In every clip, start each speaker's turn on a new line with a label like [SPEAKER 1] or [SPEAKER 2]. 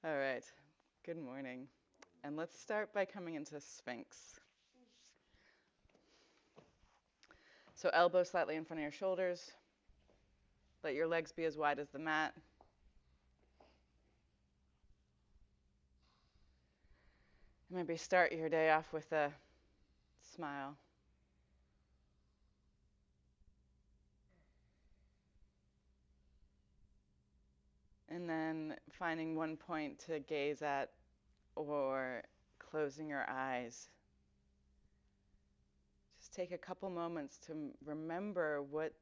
[SPEAKER 1] All right. Good morning. And let's start by coming into Sphinx. So elbows slightly in front of your shoulders. Let your legs be as wide as the mat. Maybe start your day off with a smile. And then finding one point to gaze at or closing your eyes. Just take a couple moments to remember what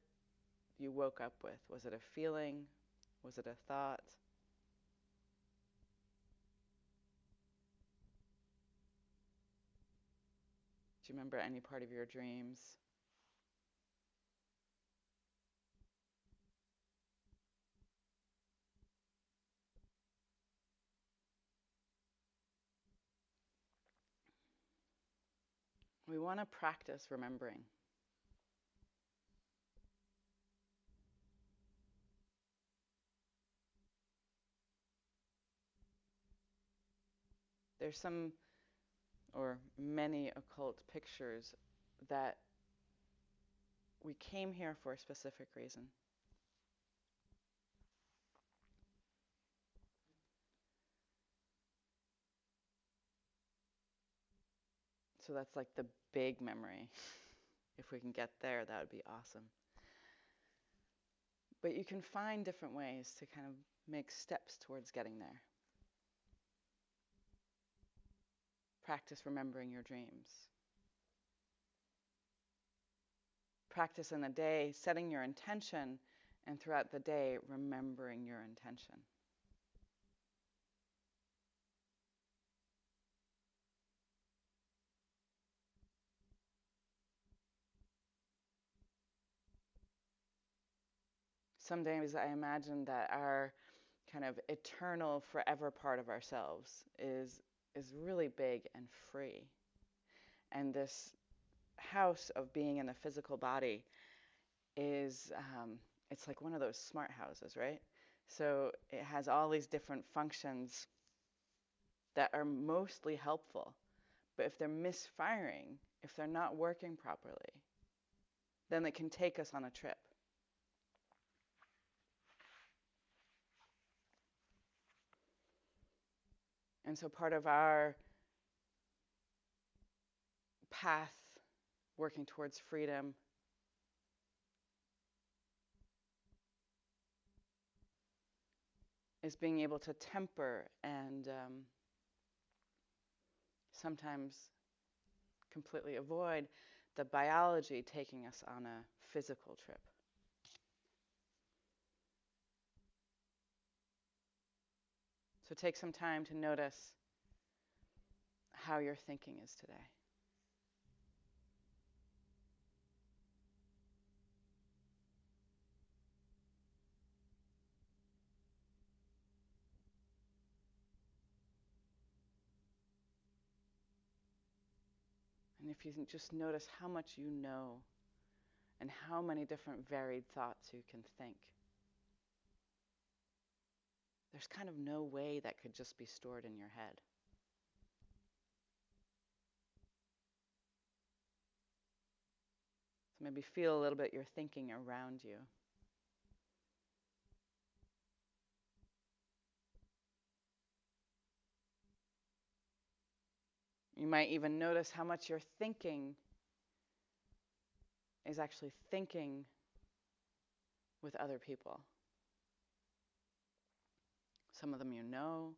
[SPEAKER 1] you woke up with. Was it a feeling? Was it a thought? Do you remember any part of your dreams? We want to practice remembering. There's some or many occult pictures that we came here for a specific reason. So that's like the big memory. If we can get there, that would be awesome. But you can find different ways to kind of make steps towards getting there. Practice remembering your dreams. Practice in the day, setting your intention, and throughout the day, remembering your intention. Some days I imagine that our kind of eternal, forever part of ourselves is really big and free. And this house of being in the physical body is it's like one of those smart houses, right? So it has all these different functions that are mostly helpful. But if they're misfiring, if they're not working properly, then it can take us on a trip. And so part of our path working towards freedom is being able to temper and sometimes completely avoid the biology taking us on a physical trip. So take some time to notice how your thinking is today. And if you can just notice how much you know and how many different varied thoughts you can think, there's kind of no way that could just be stored in your head. So maybe feel a little bit your thinking around you. You might even notice how much your thinking is actually thinking with other people. Some of them you know,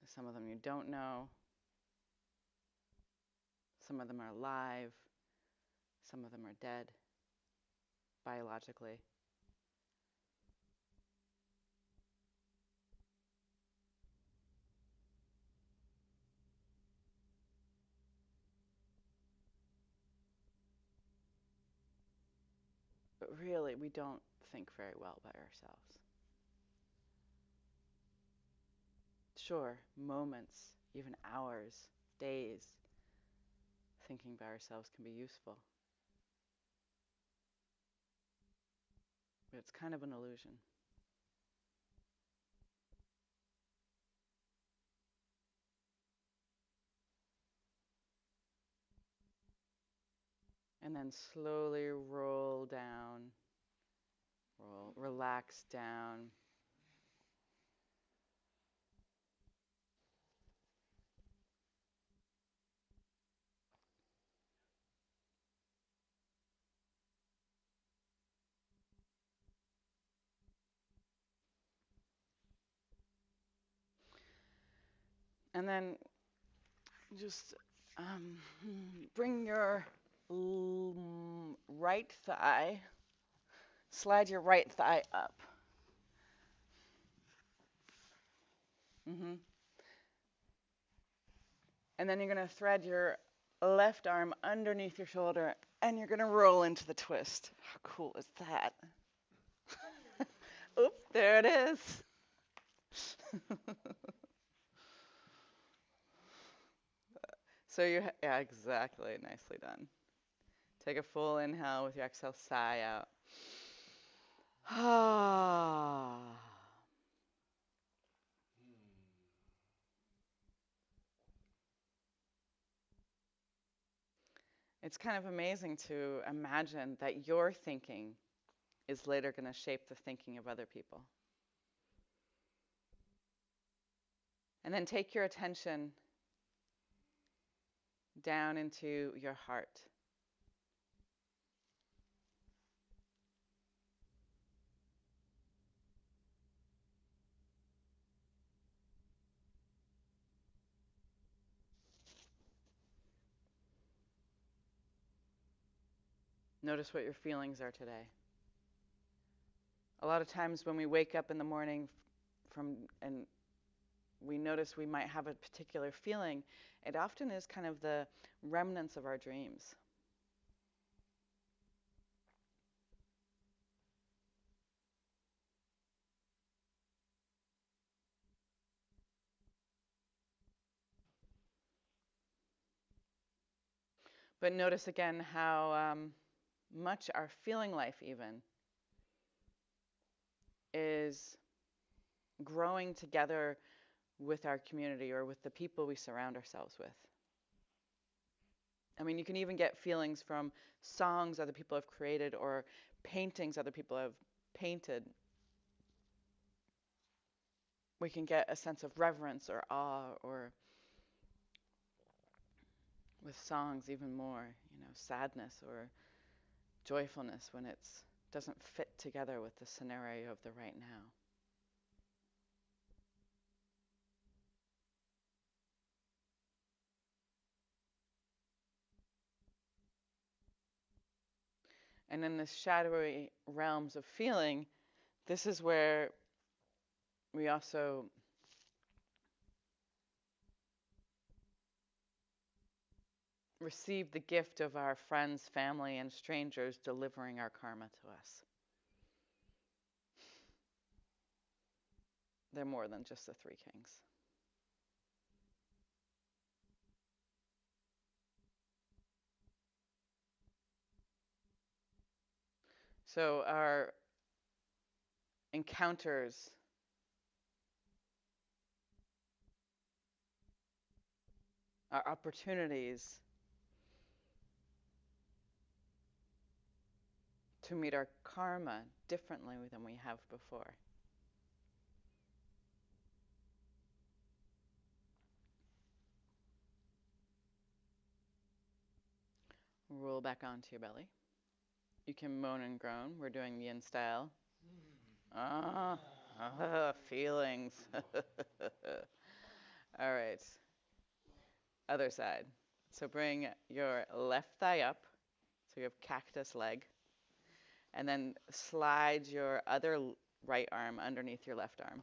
[SPEAKER 1] some of them you don't know, some of them are alive, some of them are dead biologically. But really, we don't think very well by ourselves. Sure, moments, even hours, days, thinking by ourselves can be useful. But it's kind of an illusion. And then slowly roll down, relax down. And then just bring your right thigh, slide your right thigh up. hmm And then you're going to thread your left arm underneath your shoulder and you're going to roll into the twist. How cool is that? Oop, there it is. So yeah, exactly. Nicely done. Take a full inhale with your exhale, sigh out. Ah. It's kind of amazing to imagine that your thinking is later going to shape the thinking of other people. And then take your attention down into your heart. Notice what your feelings are today. A lot of times when we wake up in the morning and we notice we might have a particular feeling, it often is kind of the remnants of our dreams. But notice again how much our feeling life even is growing together with our community or with the people we surround ourselves with. I mean, you can even get feelings from songs other people have created or paintings other people have painted. We can get a sense of reverence or awe, or with songs even more, sadness or joyfulness when it doesn't fit together with the scenario of the right now. And in the shadowy realms of feeling, this is where we also receive the gift of our friends, family, and strangers delivering our karma to us. They're more than just the three kings. So our encounters our opportunities to meet our karma differently than we have before. Roll back onto your belly. You can moan and groan. We're doing the yin style. Feelings. All right. Other side. So bring your left thigh up. So you have cactus leg. And then slide your other right arm underneath your left arm.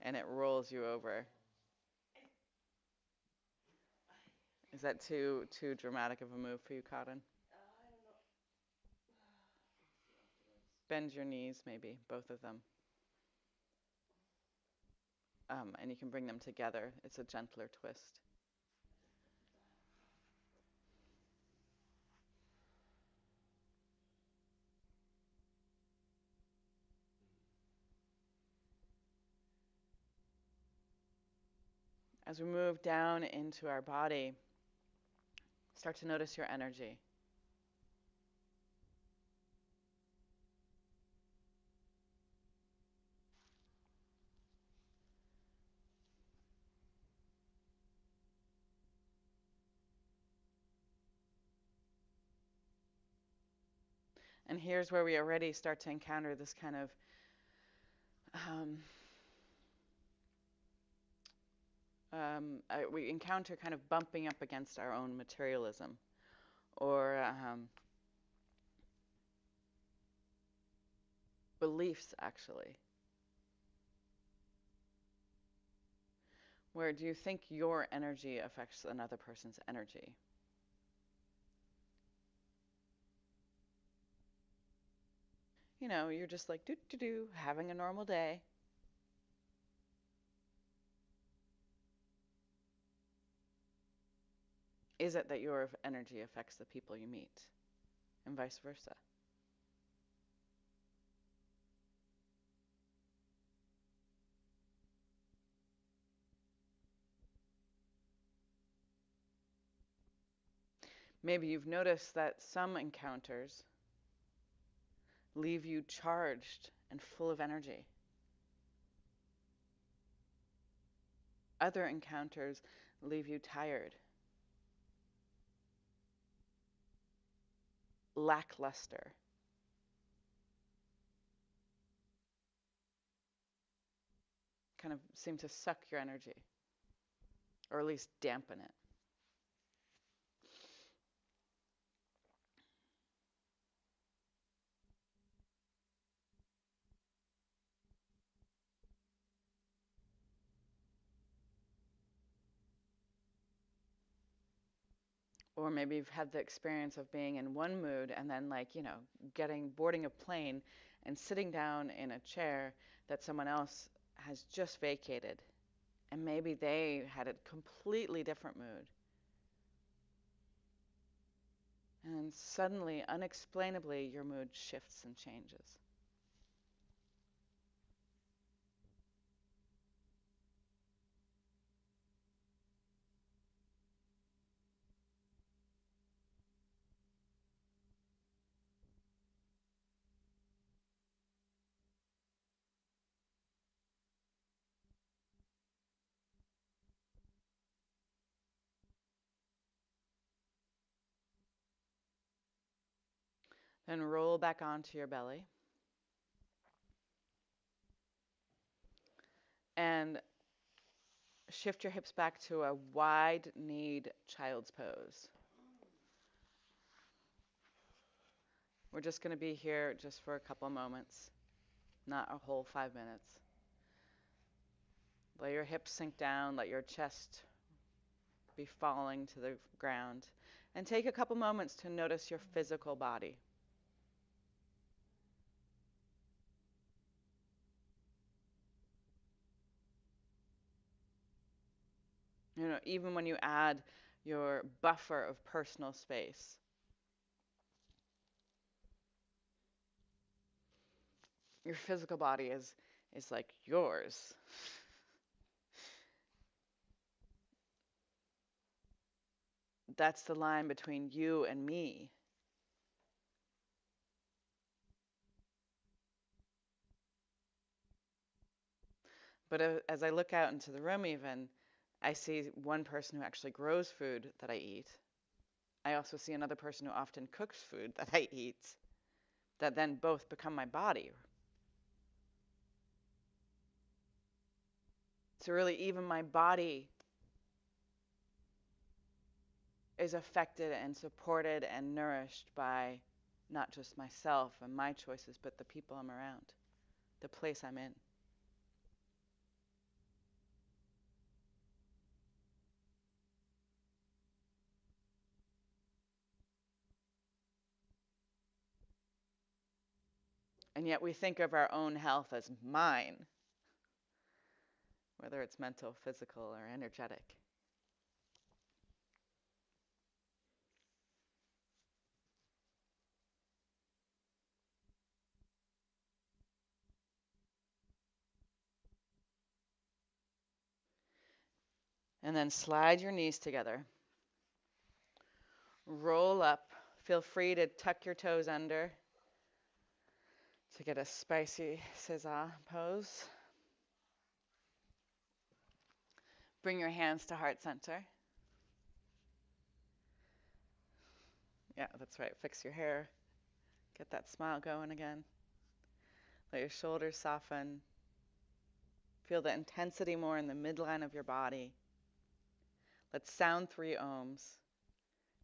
[SPEAKER 1] And it rolls you over. Is that too dramatic of a move for you, Cotton? Bend your knees, maybe, both of them. And you can bring them together. It's a gentler twist. As we move down into our body, Start to notice your energy. And here's where we already start to encounter this kind of um, we encounter kind of bumping up against our own materialism or beliefs, actually. Where do you think your energy affects another person's energy? You know, you're just like, do, do, do, having a normal day. Is it that your energy affects the people you meet and vice versa? Maybe you've noticed that some encounters leave you charged and full of energy. Other encounters leave you tired, lackluster, kind of seem to suck your energy, or at least dampen it. Or maybe you've had the experience of being in one mood and then, like, boarding a plane and sitting down in a chair that someone else has just vacated. And maybe they had a completely different mood. And suddenly, unexplainably, your mood shifts and changes. Then roll back onto your belly and shift your hips back to a wide kneed child's pose. We're just going to be here just for a couple moments, not a whole 5 minutes. Let your hips sink down, let your chest be falling to the ground, and take a couple moments to notice your physical body. Even when you add your buffer of personal space, your physical body is like yours. That's the line between you and me. But as I look out into the room, even, I see one person who actually grows food that I eat. I also see another person who often cooks food that I eat, that then both become my body. So, really, even my body is affected and supported and nourished by not just myself and my choices, but the people I'm around, the place I'm in. And yet we think of our own health as mine, whether it's mental, physical, or energetic. And then slide your knees together. Roll up. Feel free to tuck your toes under to get a spicy scissor pose. Bring your hands to heart center. Yeah, that's right. Fix your hair. Get that smile going again. Let your shoulders soften. Feel the intensity more in the midline of your body. Let's sound 3 ohms.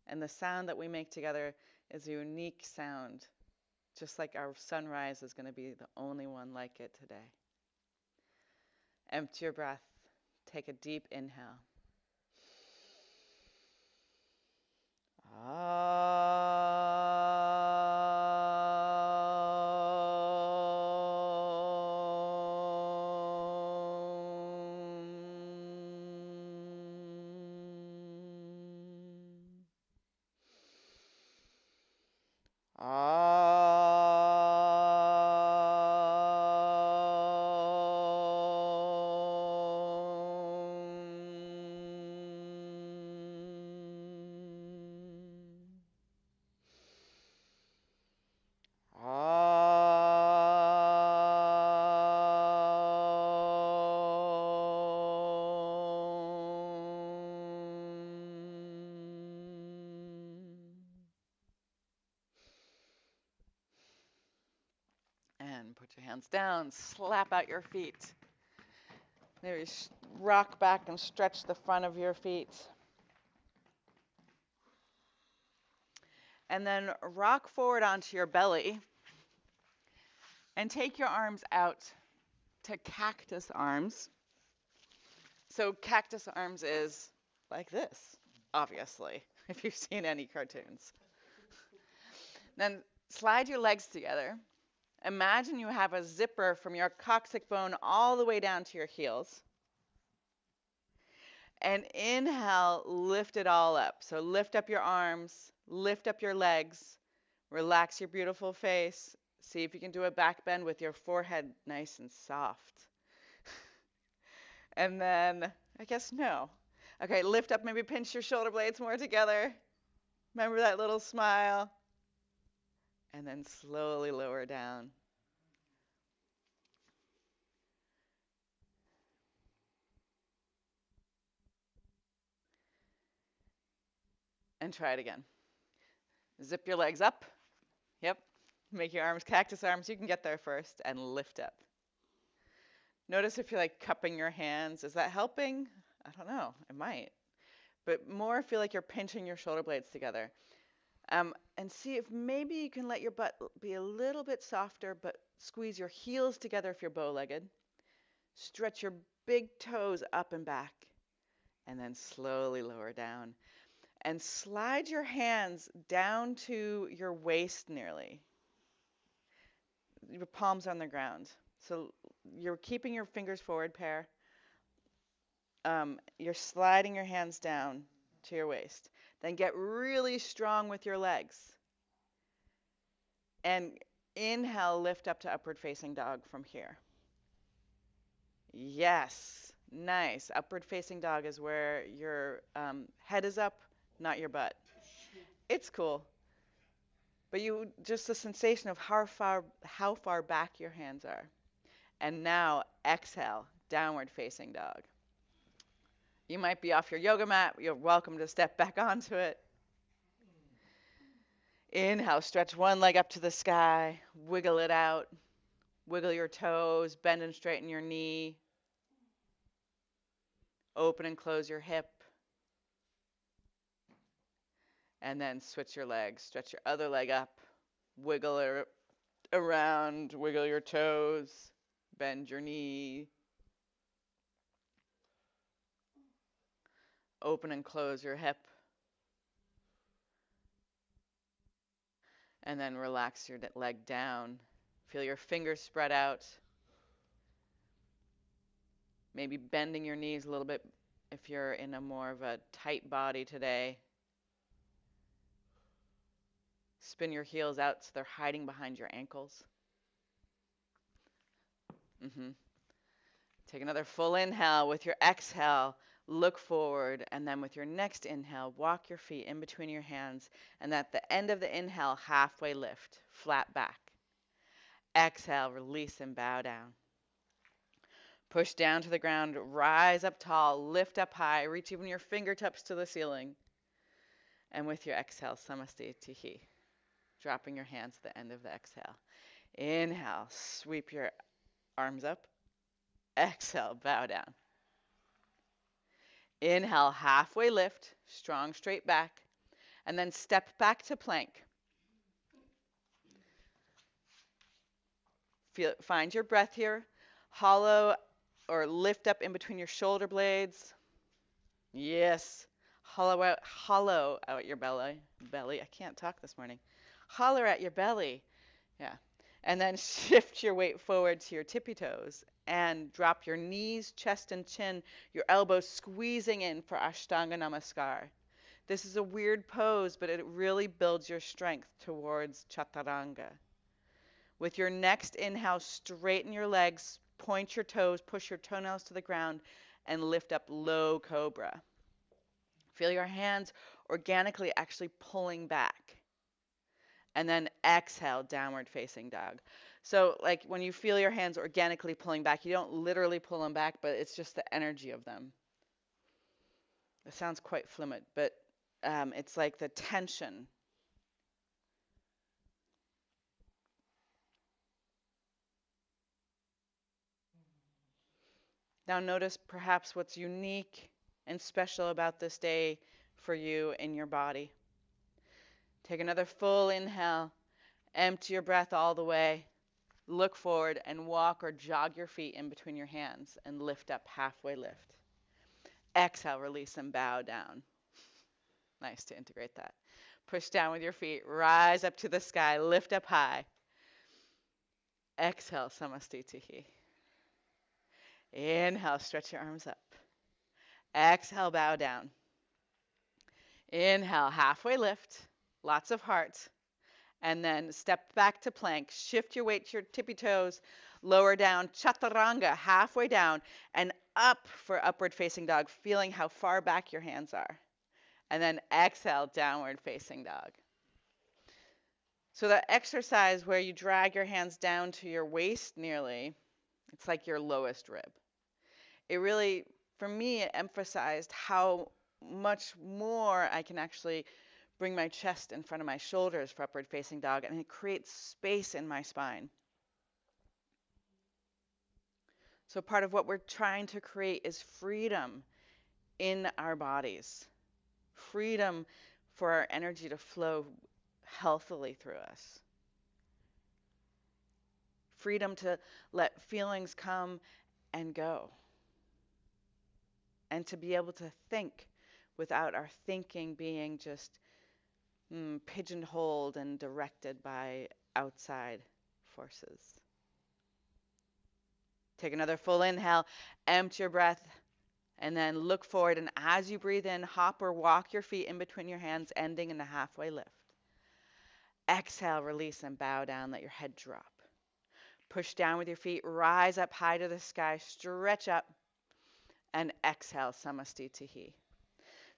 [SPEAKER 1] And the sound that we make together is a unique sound, just like our sunrise is going to be the only one like it today. Empty your breath. Take a deep inhale. And put your hands down, slap out your feet. Maybe rock back and stretch the front of your feet. And then rock forward onto your belly and take your arms out to cactus arms. So cactus arms is like this, obviously, if you've seen any cartoons. Then slide your legs together. Imagine you have a zipper from your coccyx bone all the way down to your heels. And inhale, lift it all up. So lift up your arms, lift up your legs, relax your beautiful face. See if you can do a back bend with your forehead nice and soft. And then, I guess no. Okay, lift up, maybe pinch your shoulder blades more together. Remember that little smile. And then slowly lower down. And try it again. Zip your legs up. Yep. Make your arms cactus arms. You can get there first and lift up. Notice if you're like cupping your hands. Is that helping? I don't know. It might. But more feel like you're pinching your shoulder blades together. And see if maybe you can let your butt be a little bit softer, but squeeze your heels together if you're bow-legged. Stretch your big toes up and back. And then slowly lower down. And slide your hands down to your waist nearly. Your palms on the ground. So you're keeping your fingers forward, pair. You're sliding your hands down to your waist. Then get really strong with your legs. And inhale, lift up to upward facing dog from here. Yes, nice. Upward facing dog is where your head is up, not your butt. It's cool. But just the sensation of how far back your hands are. And now exhale, downward facing dog. You might be off your yoga mat. You're welcome to step back onto it. Inhale, stretch one leg up to the sky, wiggle it out. Wiggle your toes, bend and straighten your knee. Open and close your hip. And then switch your legs. Stretch your other leg up. Wiggle it around. Wiggle your toes. Bend your knee. Open and close your hip. And then relax your leg down. Feel your fingers spread out. Maybe bending your knees a little bit if you're in a more of a tight body today. Spin your heels out so they're hiding behind your ankles. Take another full inhale with your exhale. Look forward, and then with your next inhale, walk your feet in between your hands, and at the end of the inhale, halfway lift, flat back. Exhale, release and bow down. Push down to the ground, rise up tall, lift up high, reach even your fingertips to the ceiling. And with your exhale, samastitihi, dropping your hands at the end of the exhale. Inhale, sweep your arms up. Exhale, bow down. Inhale, halfway lift, strong straight back, and then step back to plank. Find your breath here. Hollow or lift up in between your shoulder blades. Yes. Hollow out your belly. I can't talk this morning. Holler at your belly. Yeah. And then shift your weight forward to your tippy toes and drop your knees, chest, and chin, your elbows squeezing in for Ashtanga Namaskar. This is a weird pose, but it really builds your strength towards Chaturanga. With your next inhale, straighten your legs, point your toes, push your toenails to the ground, and lift up low cobra. Feel your hands organically actually pulling back. And then exhale, downward facing dog. So like when you feel your hands organically pulling back, you don't literally pull them back, but it's just the energy of them. It sounds quite fluid, but it's like the tension. Now notice perhaps what's unique and special about this day for you in your body. Take another full inhale, empty your breath all the way, look forward and walk or jog your feet in between your hands and lift up, halfway lift. Exhale, release and bow down. Nice to integrate that. Push down with your feet, rise up to the sky, lift up high. Exhale, samastitihi. Inhale, stretch your arms up. Exhale, bow down. Inhale, halfway lift, lots of heart. And then step back to plank. Shift your weight to your tippy toes. Lower down, chaturanga, halfway down. And up for upward facing dog, feeling how far back your hands are. And then exhale, downward facing dog. So that exercise where you drag your hands down to your waist nearly, it's like your lowest rib. It really, for me, it emphasized how much more I can actually bring my chest in front of my shoulders for upward facing dog, and it creates space in my spine. So part of what we're trying to create is freedom in our bodies. Freedom for our energy to flow healthily through us. Freedom to let feelings come and go. And to be able to think without our thinking being just pigeonholed and directed by outside forces. Take another full inhale, empty your breath, and then look forward. And as you breathe in, hop or walk your feet in between your hands, ending in a halfway lift. Exhale, release and bow down, let your head drop. Push down with your feet, rise up high to the sky, stretch up, and exhale, samastitihi.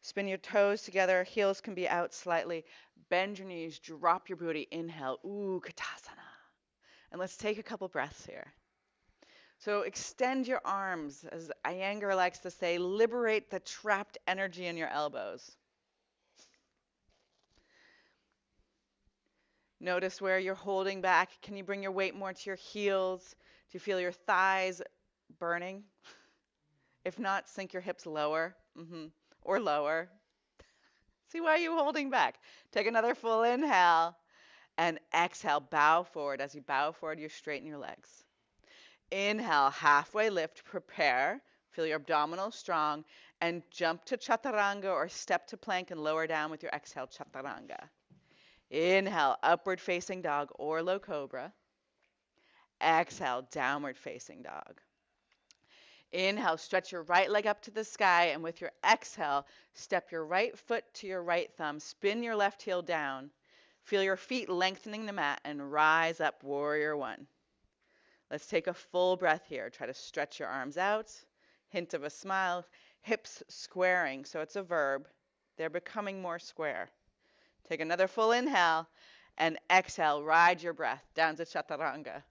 [SPEAKER 1] Spin your toes together, heels can be out slightly. Bend your knees, drop your booty, inhale, Utkatasana. And let's take a couple breaths here. So extend your arms, as Iyengar likes to say, liberate the trapped energy in your elbows. Notice where you're holding back. Can you bring your weight more to your heels? Do you feel your thighs burning? If not, sink your hips lower, or lower. See, why are you holding back? Take another full inhale and exhale, bow forward. As you bow forward, you straighten your legs. Inhale, halfway lift, prepare. Feel your abdominals strong and jump to chaturanga or step to plank and lower down with your exhale, chaturanga. Inhale, upward facing dog or low cobra. Exhale, downward facing dog. Inhale, stretch your right leg up to the sky, and with your exhale, step your right foot to your right thumb, spin your left heel down, feel your feet lengthening the mat, and rise up, warrior one. Let's take a full breath here. Try to stretch your arms out, hint of a smile, hips squaring, so it's a verb. They're becoming more square. Take another full inhale and exhale, ride your breath down to chaturanga.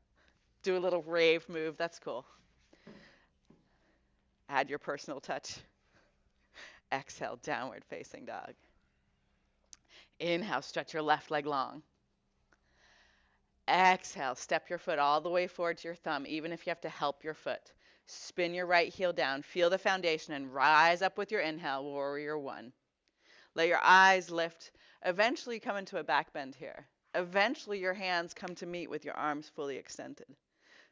[SPEAKER 1] Do a little rave move, that's cool. Add your personal touch. Exhale, downward facing dog. Inhale, stretch your left leg long. Exhale, step your foot all the way forward to your thumb, even if you have to help your foot. Spin your right heel down, feel the foundation, and rise up with your inhale, warrior one. Let your eyes lift. Eventually come into a back bend here. Eventually your hands come to meet with your arms fully extended.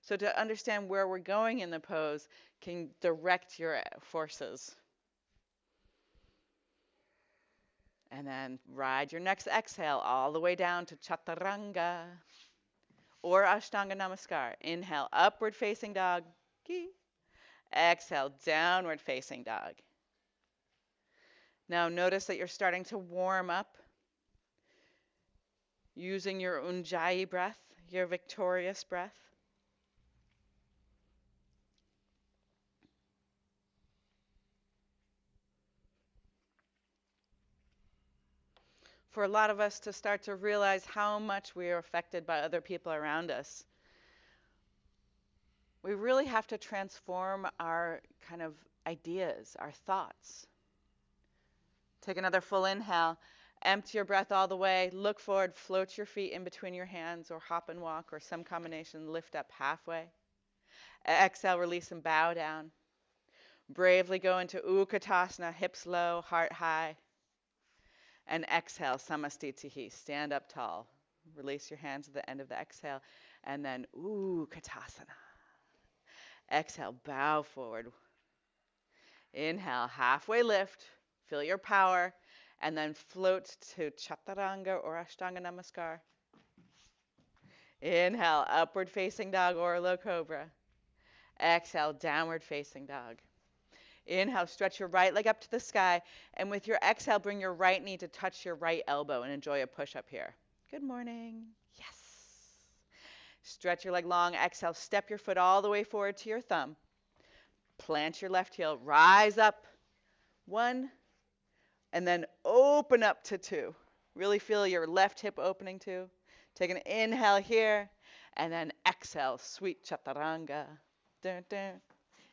[SPEAKER 1] So to understand where we're going in the pose can direct your forces. And then ride your next exhale all the way down to chaturanga or ashtanga namaskar. Inhale, upward facing dog. Exhale, downward facing dog. Now notice that you're starting to warm up using your Ujjayi breath, your victorious breath. For a lot of us to start to realize how much we are affected by other people around us, we really have to transform our kind of ideas, our thoughts. Take another full inhale. Empty your breath all the way. Look forward. Float your feet in between your hands or hop and walk or some combination. Lift up halfway. Exhale, release and bow down. Bravely go into Utkatasana, hips low, heart high. And exhale, Samastitihi. Stand up tall. Release your hands at the end of the exhale. And then Utkatasana. Exhale, bow forward. Inhale, halfway lift. Feel your power. And then float to chaturanga or ashtanga namaskar. Inhale, upward facing dog or low cobra. Exhale, downward facing dog. Inhale, stretch your right leg up to the sky. And with your exhale, bring your right knee to touch your right elbow and enjoy a push-up here. Good morning. Yes. Stretch your leg long. Exhale, step your foot all the way forward to your thumb. Plant your left heel. Rise up. 1. And then open up to 2. Really feel your left hip opening too. Take an inhale here. And then exhale, sweet chaturanga. Dun, dun.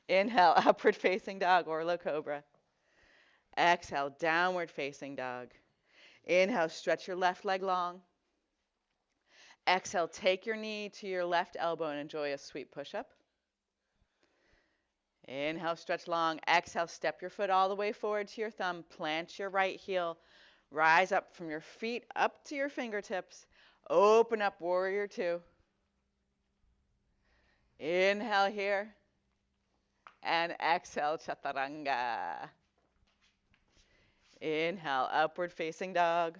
[SPEAKER 1] Inhale, upward facing dog or low cobra. Exhale, downward facing dog. Inhale, stretch your left leg long. Exhale, take your knee to your left elbow and enjoy a sweet push-up. Inhale, stretch long. Exhale, step your foot all the way forward to your thumb. Plant your right heel. Rise up from your feet up to your fingertips. Open up, warrior two. Inhale here. And exhale, chaturanga. Inhale, upward facing dog.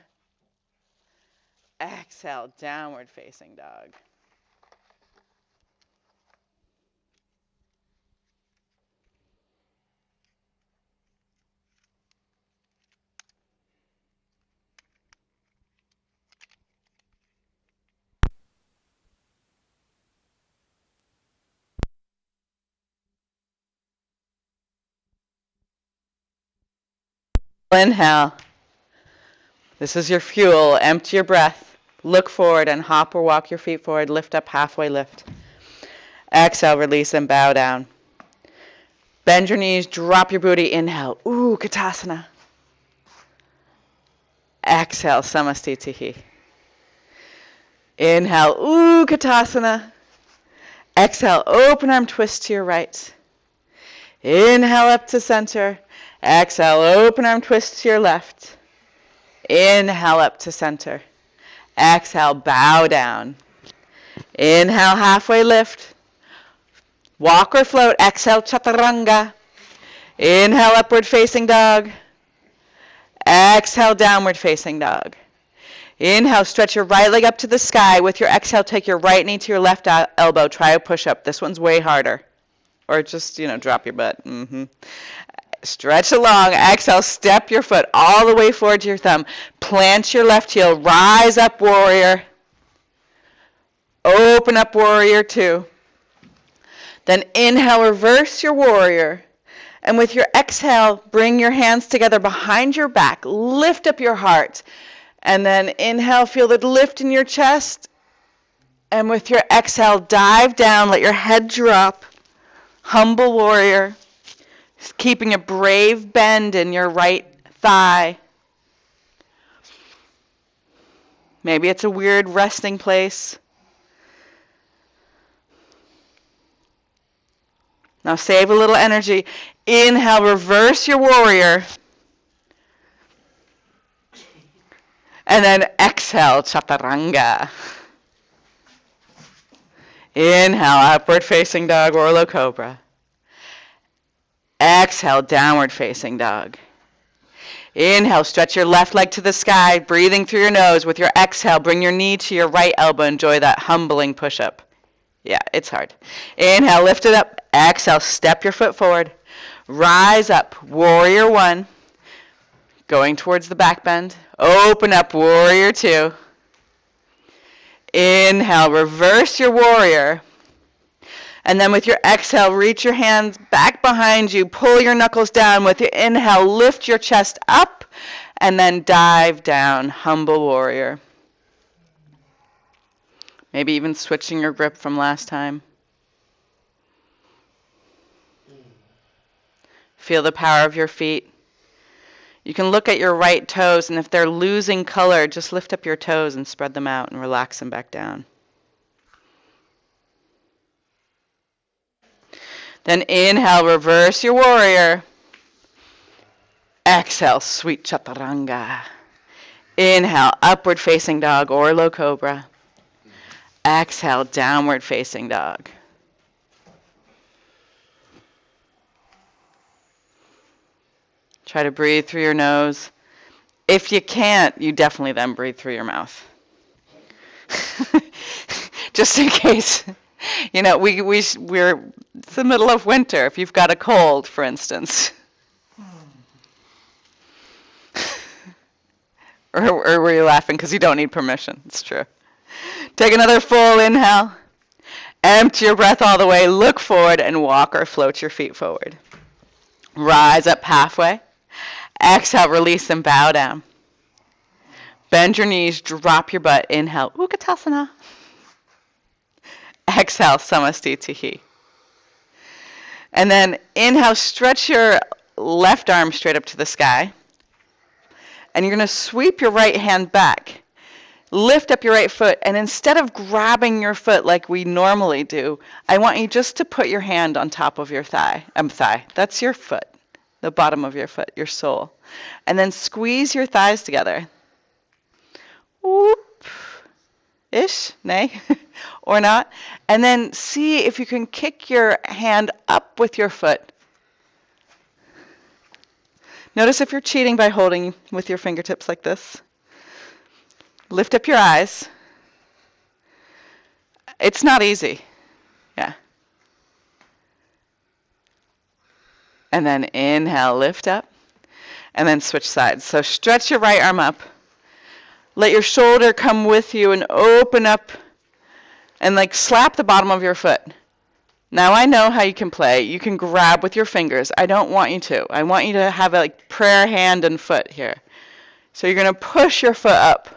[SPEAKER 1] Exhale, downward facing dog. Inhale. This is your fuel. Empty your breath. Look forward and hop or walk your feet forward. Lift up, halfway lift. Exhale, release and bow down. Bend your knees, drop your booty. Inhale, Utkatasana. Exhale, Samastitihi. Inhale, Utkatasana. Exhale, open arm twist to your right. Inhale up to center. Exhale, open arm twist to your left. Inhale up to center. Exhale, bow down. Inhale, halfway lift. Walk or float. Exhale, chaturanga. Inhale, upward facing dog. Exhale, downward facing dog. Inhale, stretch your right leg up to the sky. With your exhale, take your right knee to your left elbow. Try a push-up. This one's way harder. Or just, drop your butt. Stretch along. Exhale, step your foot all the way forward to your thumb. Plant your left heel. Rise up, warrior. Open up, warrior two. Then inhale, reverse your warrior. And with your exhale, bring your hands together behind your back. Lift up your heart. And then inhale, feel the lift in your chest. And with your exhale, dive down, let your head drop. Humble warrior. Keeping a brave bend in your right thigh. Maybe it's a weird resting place. Now save a little energy. Inhale, reverse your warrior. And then exhale, chaturanga. Inhale, upward facing dog or low cobra. Exhale, downward facing dog. Inhale, stretch your left leg to the sky, breathing through your nose. With your exhale, bring your knee to your right elbow. Enjoy that humbling push-up. Yeah, it's hard. Inhale, lift it up. Exhale, step your foot forward. Rise up, warrior one. Going towards the back bend. Open up, warrior two. Inhale, reverse your warrior. And then with your exhale, reach your hands back behind you. Pull your knuckles down. With your inhale, lift your chest up. And then dive down, humble warrior. Maybe even switching your grip from last time. Feel the power of your feet. You can look at your right toes, and if they're losing color, just lift up your toes and spread them out and relax them back down. Then inhale, reverse your warrior. Exhale, sweet chaturanga. Inhale, upward facing dog or low cobra. Exhale, downward facing dog. Try to breathe through your nose. If you can't, you definitely then breathe through your mouth. Just in case. You know, we're it's the middle of winter. If you've got a cold, for instance. or were you laughing because you don't need permission? It's true. Take another full inhale. Empty your breath all the way. Look forward and walk or float your feet forward. Rise up halfway. Exhale, release and bow down. Bend your knees, drop your butt. Inhale, Utkatasana. Exhale, Samastitihi. And then inhale, stretch your left arm straight up to the sky. And you're going to sweep your right hand back. Lift up your right foot, and instead of grabbing your foot like we normally do, I want you just to put your hand on top of your thigh. That's your foot, the bottom of your foot, your sole. And then squeeze your thighs together. Whoop. Ish, nay, or not. And then see if you can kick your hand up with your foot. Notice if you're cheating by holding with your fingertips like this. Lift up your eyes. It's not easy. Yeah. And then inhale, lift up. And then switch sides. So stretch your right arm up. Let your shoulder come with you and open up and like slap the bottom of your foot. Now I know how you can play. You can grab with your fingers. I don't want you to. I want you to have a like prayer hand and foot here. So you're going to push your foot up.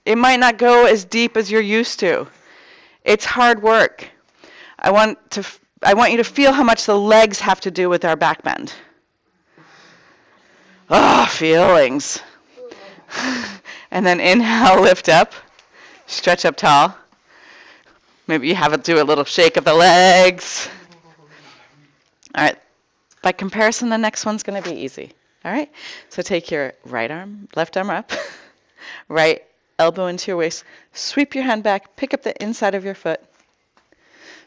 [SPEAKER 1] It might not go as deep as you're used to. It's hard work. I want you to feel how much the legs have to do with our back bend. Oh, feelings. And then inhale, lift up. Stretch up tall. Maybe you have to do a little shake of the legs. All right. By comparison, the next one's going to be easy. All right. So take your left arm up. Right elbow into your waist. Sweep your hand back. Pick up the inside of your foot.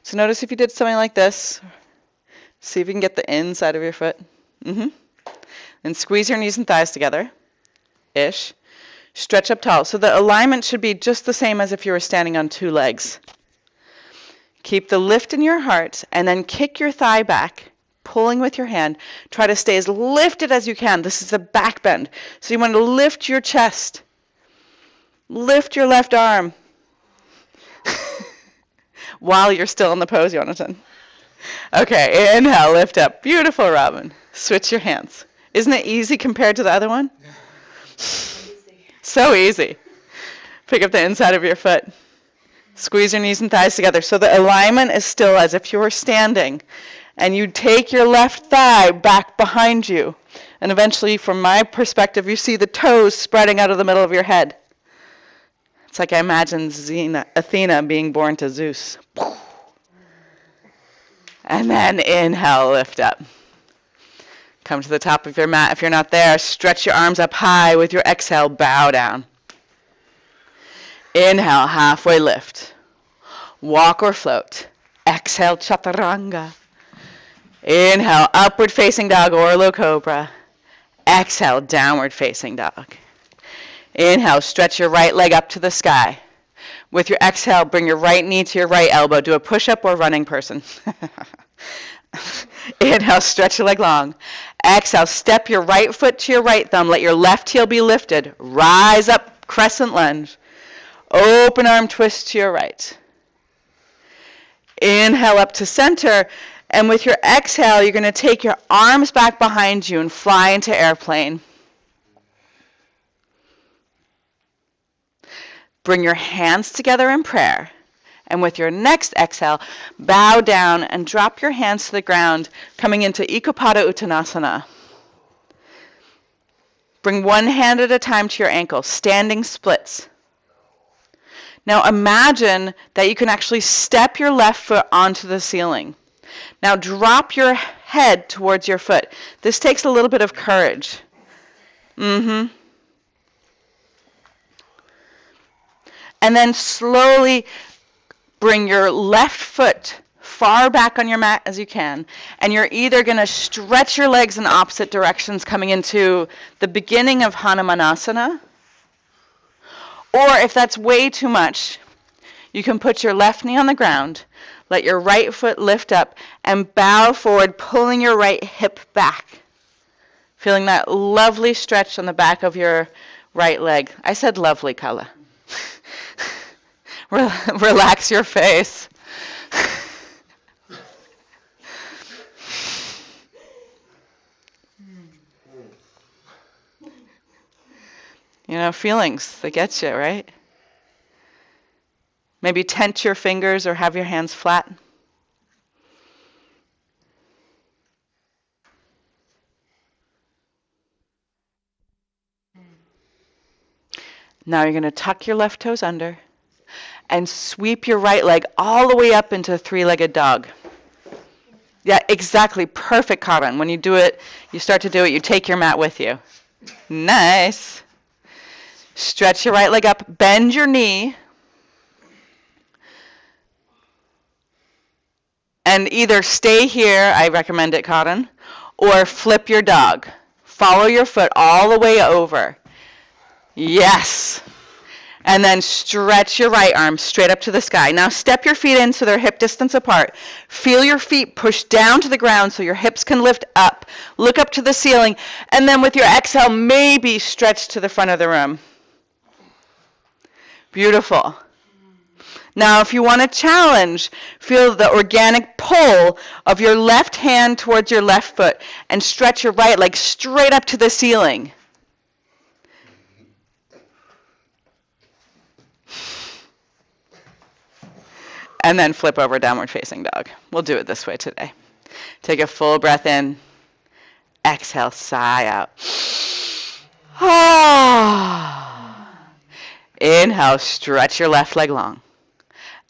[SPEAKER 1] So notice if you did something like this. See if you can get the inside of your foot. Then squeeze your knees and thighs together. Ish. Stretch up tall. So the alignment should be just the same as if you were standing on two legs. Keep the lift in your heart and then kick your thigh back, pulling with your hand. Try to stay as lifted as you can. This is a back bend. So you want to lift your chest. Lift your left arm. While you're still in the pose, Jonathan. Okay, inhale, lift up. Beautiful, Robin. Switch your hands. Isn't it easy compared to the other one? So easy. Pick up the inside of your foot. Squeeze your knees and thighs together. So the alignment is still as if you were standing. And you take your left thigh back behind you. And eventually, from my perspective, you see the toes spreading out of the middle of your head. It's like I imagine Athena being born to Zeus. And then inhale, lift up. Come to the top of your mat. If you're not there, stretch your arms up high. With your exhale, bow down. Inhale, halfway lift. Walk or float. Exhale, chaturanga. Inhale, upward facing dog or low cobra. Exhale, downward facing dog. Inhale, stretch your right leg up to the sky. With your exhale, bring your right knee to your right elbow. Do a push-up or running person. Inhale, stretch your leg long. Exhale, step your right foot to your right thumb. Let your left heel be lifted. Rise up, crescent lunge. Open arm twist to your right. Inhale up to center. And with your exhale, you're going to take your arms back behind you and fly into airplane. Bring your hands together in prayer. And with your next exhale, bow down and drop your hands to the ground, coming into Ekapada Uttanasana. Bring one hand at a time to your ankle, standing splits. Now imagine that you can actually step your left foot onto the ceiling. Now drop your head towards your foot. This takes a little bit of courage. And then slowly bring your left foot far back on your mat as you can. And you're either going to stretch your legs in opposite directions coming into the beginning of Hanumanasana. Or if that's way too much, you can put your left knee on the ground, let your right foot lift up, and bow forward, pulling your right hip back. Feeling that lovely stretch on the back of your right leg. I said lovely, Kala. Relax your face. You know, feelings, they get you, right? Maybe tent your fingers or have your hands flat. Now you're going to tuck your left toes under and sweep your right leg all the way up into a three-legged dog. Yeah, exactly. Perfect, Karan. When you do it, you start to do it, you take your mat with you. Nice. Stretch your right leg up, bend your knee, and either stay here, I recommend it, Karan, or flip your dog. Follow your foot all the way over. Yes. And then stretch your right arm straight up to the sky. Now step your feet in so they're hip distance apart. Feel your feet push down to the ground so your hips can lift up. Look up to the ceiling. And then with your exhale, maybe stretch to the front of the room. Beautiful. Now if you want to challenge, feel the organic pull of your left hand towards your left foot and stretch your right leg straight up to the ceiling. And then flip over, downward facing dog. We'll do it this way today. Take a full breath in. Exhale, sigh out. Inhale, stretch your left leg long.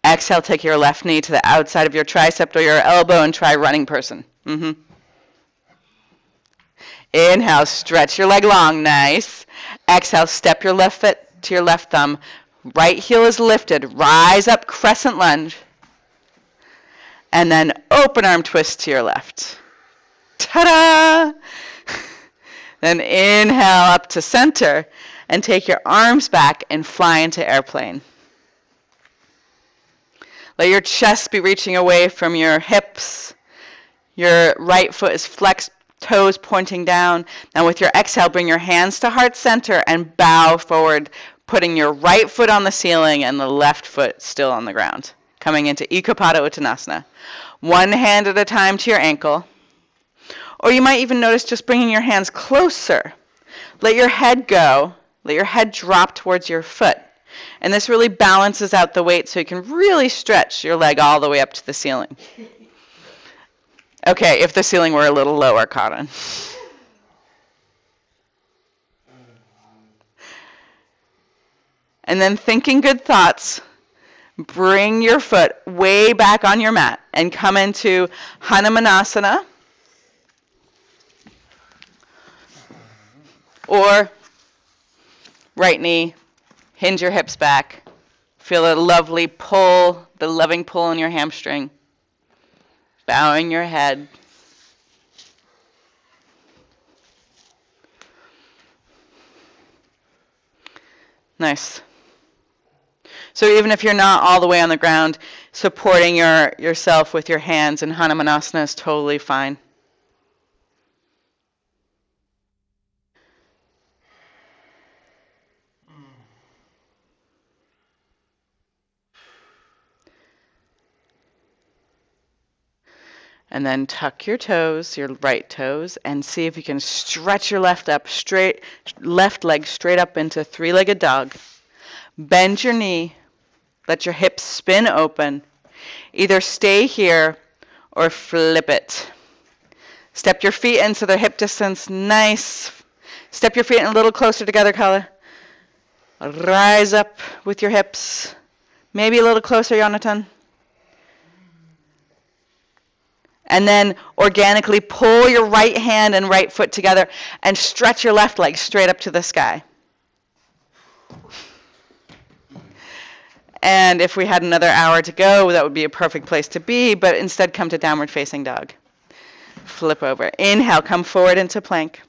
[SPEAKER 1] Exhale, take your left knee to the outside of your tricep or your elbow and try running person. Inhale, stretch your leg long. Nice. Exhale, step your left foot to your left thumb. Right heel is lifted. Rise up, crescent lunge. And then open arm twist to your left. Ta-da! Then inhale up to center and take your arms back and fly into airplane. Let your chest be reaching away from your hips. Your right foot is flexed, toes pointing down. Now with your exhale, bring your hands to heart center and bow forward, putting your right foot on the ceiling and the left foot still on the ground.
[SPEAKER 2] coming into Ekapada Uttanasana. One hand at a time to your ankle. Or you might even notice just bringing your hands closer. Let your head go. Let your head drop towards your foot. And this really balances out the weight so you can really stretch your leg all the way up to the ceiling. Okay, if the ceiling were a little lower, Karan. And then thinking good thoughts, bring your foot way back on your mat and come into Hanumanasana. Or right knee, hinge your hips back. Feel a lovely pull, the loving pull in your hamstring. Bowing your head. Nice. So even if you're not all the way on the ground, supporting yourself with your hands in Hanumanasana is totally fine. And then tuck your toes, your right toes, and see if you can stretch your left leg straight up into three-legged dog. Bend your knee. Let your hips spin open. Either stay here or flip it. Step your feet into the hip distance. Nice. Step your feet in a little closer together, Kala. Rise up with your hips. Maybe a little closer, Jonathan. And then organically pull your right hand and right foot together and stretch your left leg straight up to the sky. And if we had another hour to go, that would be a perfect place to be, but instead come to downward facing dog. Flip over. Inhale, come forward into plank.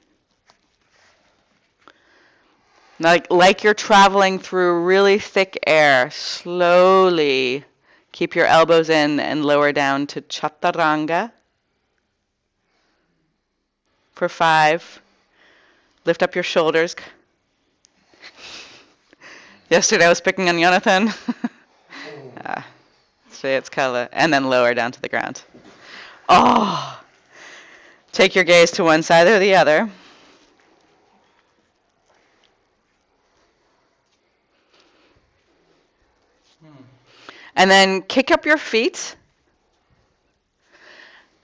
[SPEAKER 2] Like you're traveling through really thick air, slowly keep your elbows in and lower down to Chaturanga. For 5. Lift up your shoulders. Yesterday I was picking on Jonathan. Today it's Kala. And then lower down to the ground. Oh! Take your gaze to one side or the other. And then kick up your feet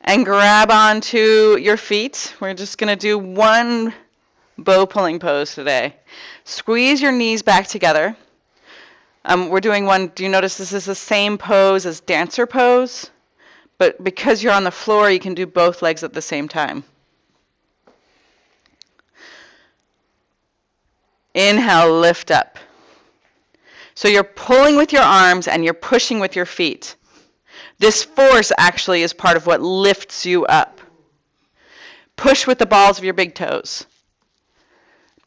[SPEAKER 2] and grab onto your feet. We're just going to do one bow pulling pose today. Squeeze your knees back together. We're doing one, do you notice this is the same pose as dancer pose? But because you're on the floor, you can do both legs at the same time. Inhale, lift up. So you're pulling with your arms and you're pushing with your feet. This force actually is part of what lifts you up. Push with the balls of your big toes.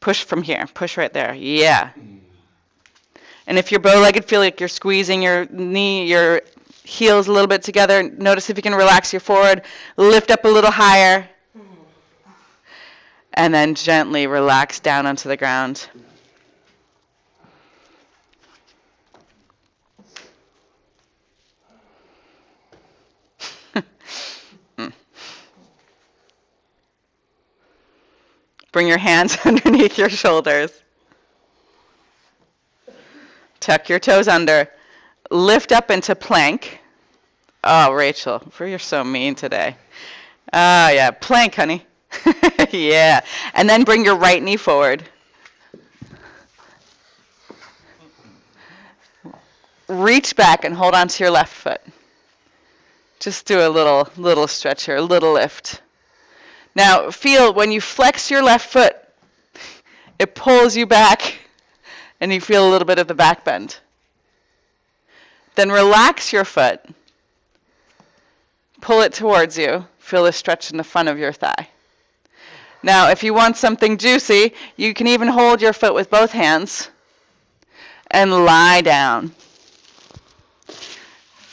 [SPEAKER 2] Push from here. Push right there. Yeah. And if you're bow-legged, feel like you're squeezing your knee, your heels a little bit together. Notice if you can relax your forward. Lift up a little higher. And then gently relax down onto the ground. Bring your hands underneath your shoulders. Tuck your toes under. Lift up into plank. Oh, Rachel, you're so mean today. Yeah, plank, honey. Yeah. And then bring your right knee forward. Reach back and hold on to your left foot. Just do a little stretch here, a little lift. Now, feel when you flex your left foot, it pulls you back, and you feel a little bit of the back bend. Then relax your foot. Pull it towards you. Feel a stretch in the front of your thigh. Now, if you want something juicy, you can even hold your foot with both hands and lie down.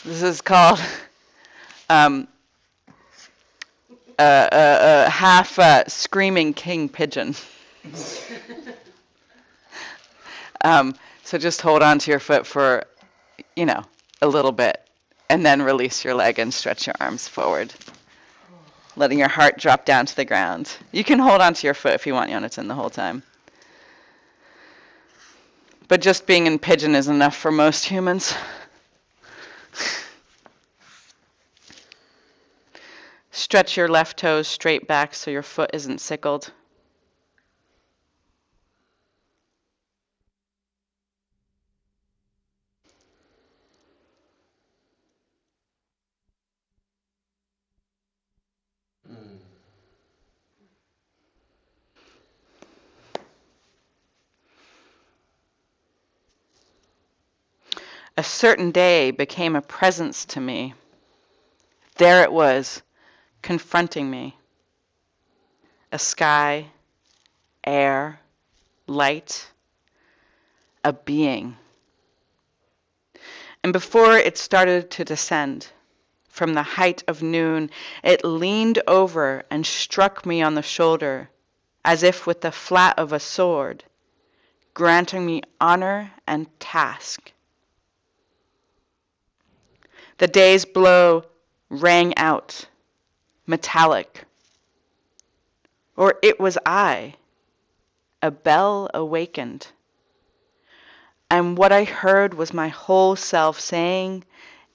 [SPEAKER 2] This is called half screaming king pigeon. So just hold on to your foot for, a little bit. And then release your leg and stretch your arms forward, letting your heart drop down to the ground. You can hold onto your foot if you want, Jonathan, the whole time. But just being in pigeon is enough for most humans. Stretch your left toes straight back so your foot isn't sickled. A certain day became a presence to me. There it was, confronting me. A sky, air, light, a being. And before it started to descend, from the height of noon, it leaned over and struck me on the shoulder, as if with the flat of a sword, granting me honor and task. The day's blow rang out, metallic. Or it was I, a bell awakened. And what I heard was my whole self saying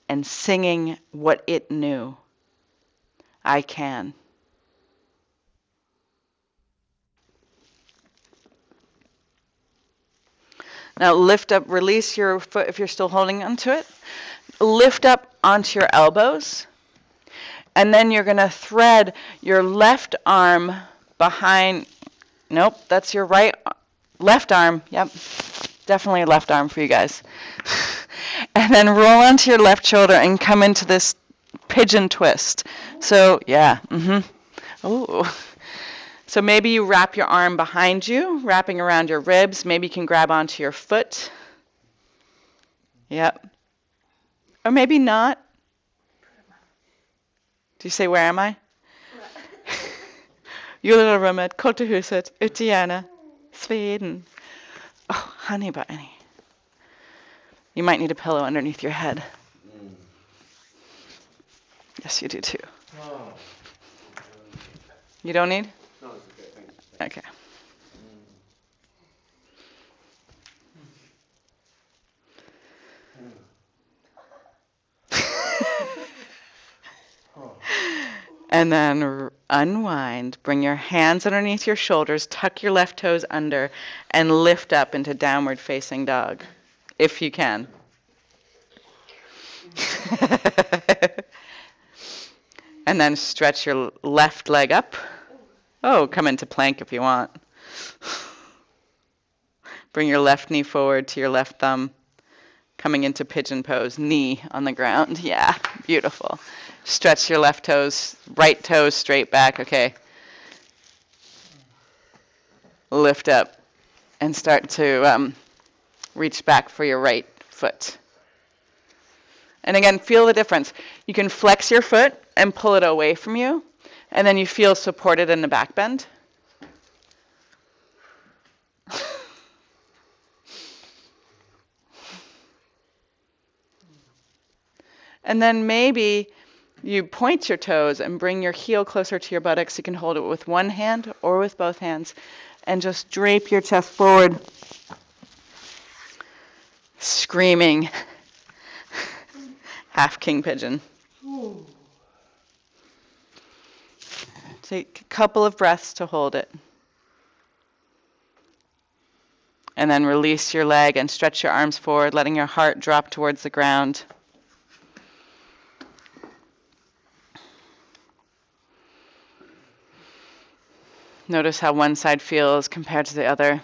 [SPEAKER 2] and singing what it knew. I can. Now lift up, release your foot if you're still holding onto it. Lift up onto your elbows. And then you're going to thread your left arm behind. Nope, that's your left arm. Yep, definitely left arm for you guys. And then roll onto your left shoulder and come into this pigeon twist. So, yeah. Ooh. So maybe you wrap your arm behind you, wrapping around your ribs. Maybe you can grab onto your foot. Yep. Or maybe not. Do you say, where am I? Julrummet, Kulturhuset, Utiana, Sweden. Oh, honey bunny. You might need a pillow underneath your head. Yes, you do too. You don't need? No, it's okay. Thanks. Okay. And then unwind. Bring your hands underneath your shoulders, tuck your left toes under, and lift up into downward facing dog, if you can. And then stretch your left leg up. Oh, come into plank if you want. Bring your left knee forward to your left thumb, coming into pigeon pose, knee on the ground. Yeah, beautiful. Stretch your left toes, right toes straight back, okay. Lift up and start to reach back for your right foot. And again, feel the difference. You can flex your foot and pull it away from you, and then you feel supported in the back bend. And then maybe you point your toes and bring your heel closer to your buttocks. You can hold it with one hand or with both hands, and just drape your chest forward, screaming half king pigeon. Take a couple of breaths to hold it. And then release your leg and stretch your arms forward, letting your heart drop towards the ground. Notice how one side feels compared to the other.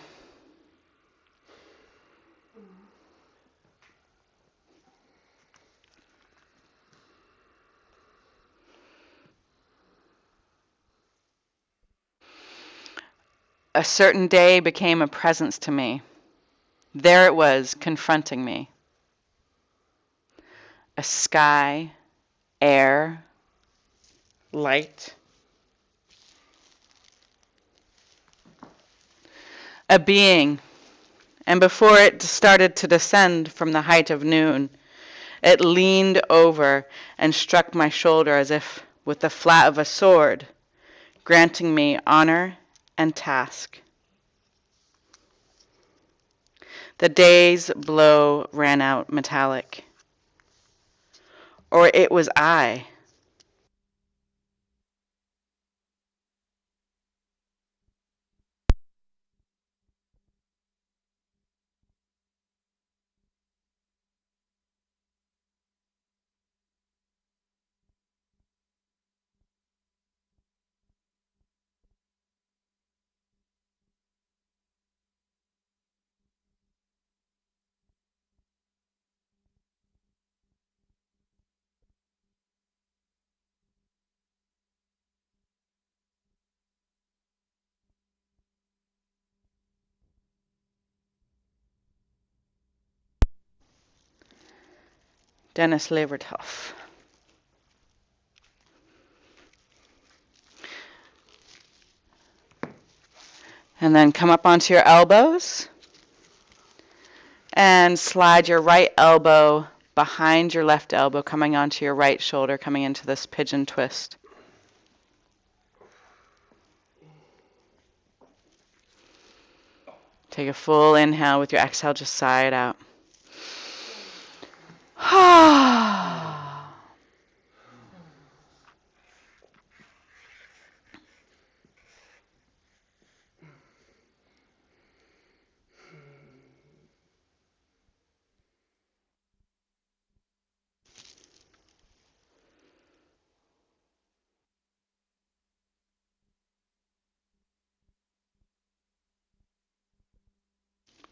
[SPEAKER 2] A certain day became a presence to me. There it was, confronting me. A sky, air, light. A being, and before it started to descend from the height of noon, It leaned over and struck my shoulder as if with the flat of a sword, granting me honor and task. The day's blow ran out metallic. Or it was I. Dennis Levertov. And then come up onto your elbows and slide your right elbow behind your left elbow, coming onto your right shoulder, coming into this pigeon twist. Take a full inhale with your exhale, just sigh it out.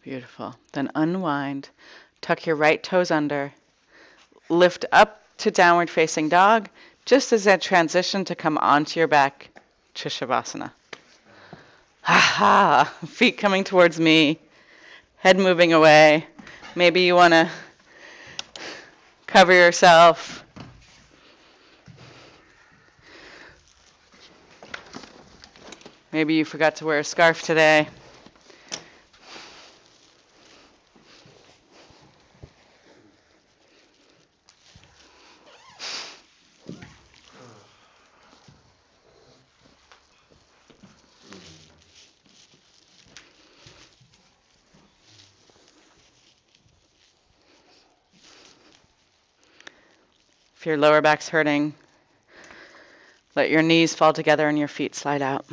[SPEAKER 2] Beautiful. Then unwind. Tuck your right toes under. Lift up to downward facing dog, just as that transition to come onto your back to Shavasana. Ha ha! Feet coming towards me, head moving away. Maybe you want to cover yourself. Maybe you forgot to wear a scarf today. If your lower back's hurting, let your knees fall together and your feet slide out.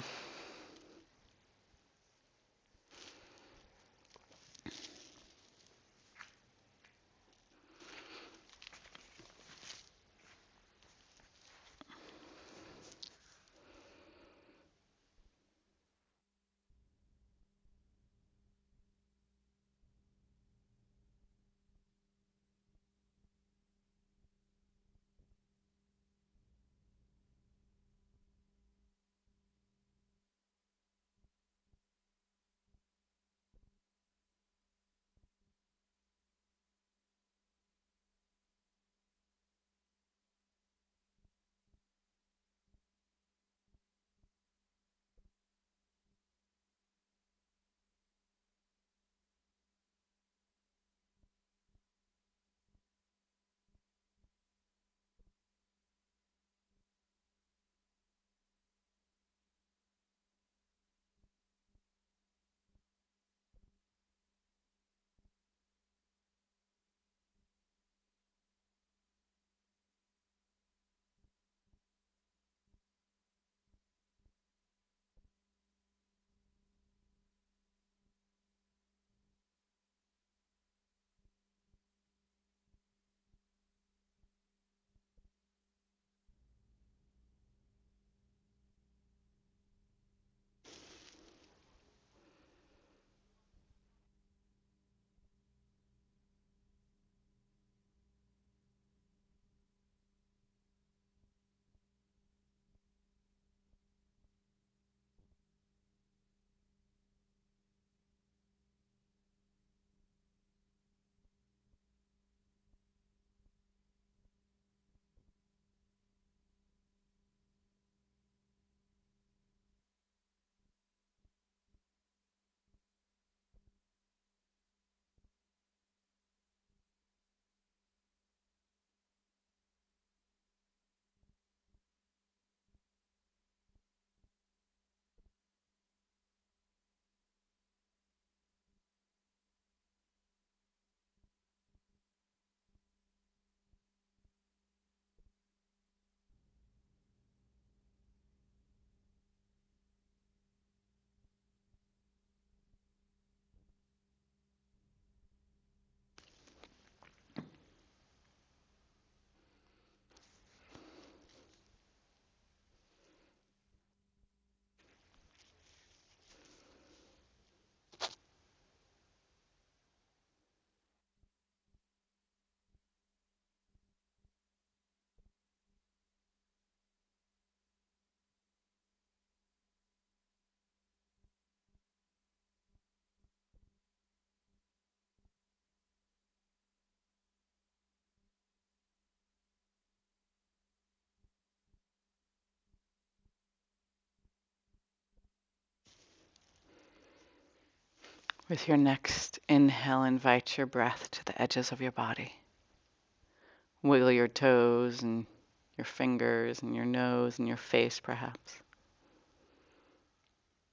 [SPEAKER 2] With your next inhale, invite your breath to the edges of your body. Wiggle your toes and your fingers and your nose and your face, perhaps.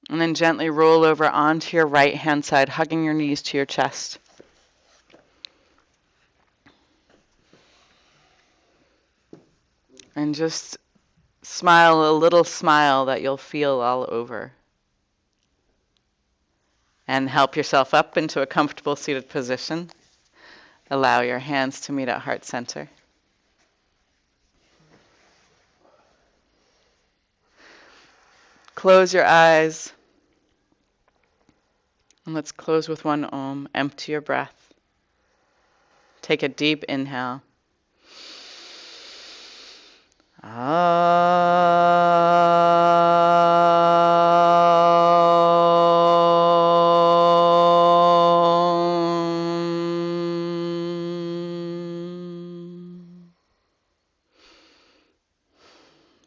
[SPEAKER 2] And then gently roll over onto your right hand side, hugging your knees to your chest. And just smile a little smile that you'll feel all over. And help yourself up into a comfortable seated position. Allow your hands to meet at heart center. Close your eyes. And let's close with one Om. Empty your breath. Take a deep inhale.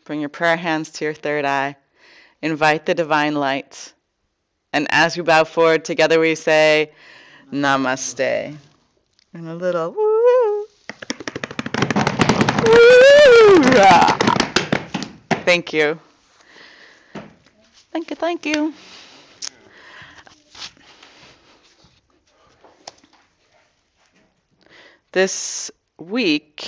[SPEAKER 2] Bring your prayer hands to your third eye. Invite the divine light. And as we bow forward, together we say, Namaste. And a little woo. Woo. Thank you. Thank you, thank you. This week,